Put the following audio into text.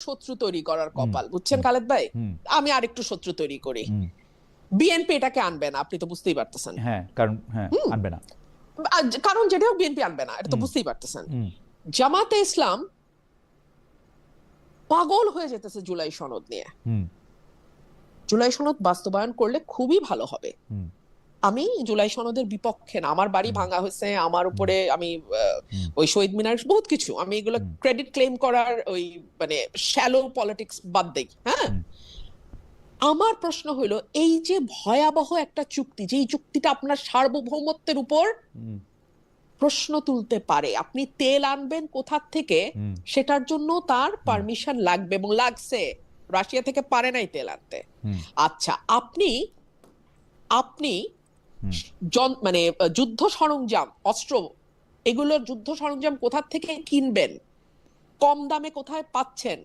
শত্রু তৈরি করার কপাল, বুঝছেন খালেদ ভাই? আমি আরেকটু শত্রু তৈরি করি। বিএনপি এটাকে আনবে না, আপনি তো বুঝতেই পারতেছেন। হ্যাঁ, কারণ আনবে না, কারণ যেটাও বিএনপি আনবে না, এটা তো বুঝতেই পারতেছেন। জামাতে ইসলাম পাগল হয়ে যেতেছে জুলাই সনদ নিয়ে। জুলাই সনদ বাস্তবায়ন করলে খুবই ভালো হবে। আমি জুলাই সনদের বিপক্ষে না, আমার বাড়ি ভাঙা হয়েছে, আমার উপরে আমি ওই শহীদ মিনার বহুত কিছু, আমি এগুলো ক্রেডিট ক্লেম করার ওই মানে শ্যালো পলিটিক্স বাদ দেই। হ্যাঁ, আমার প্রশ্ন হলো এই যে ভয়াবহ একটা চুক্তি, যেই চুক্তিটা আপনার সার্বভৌমত্বের উপর প্রশ্ন তুলতে পারে, আপনি তেল আনবেন কোথা থেকে সেটার জন্য তার পারমিশন লাগবে, এবং লাগছে। রাশিয়া থেকে পারে নাই তেল আনতে। আচ্ছা, আপনি মানে যুদ্ধ সরঞ্জাম, অস্ত্র, এগুলোর যুদ্ধ সরঞ্জাম কোথা থেকে কিনবেন, কম দামে কোথায় পাচ্ছেন,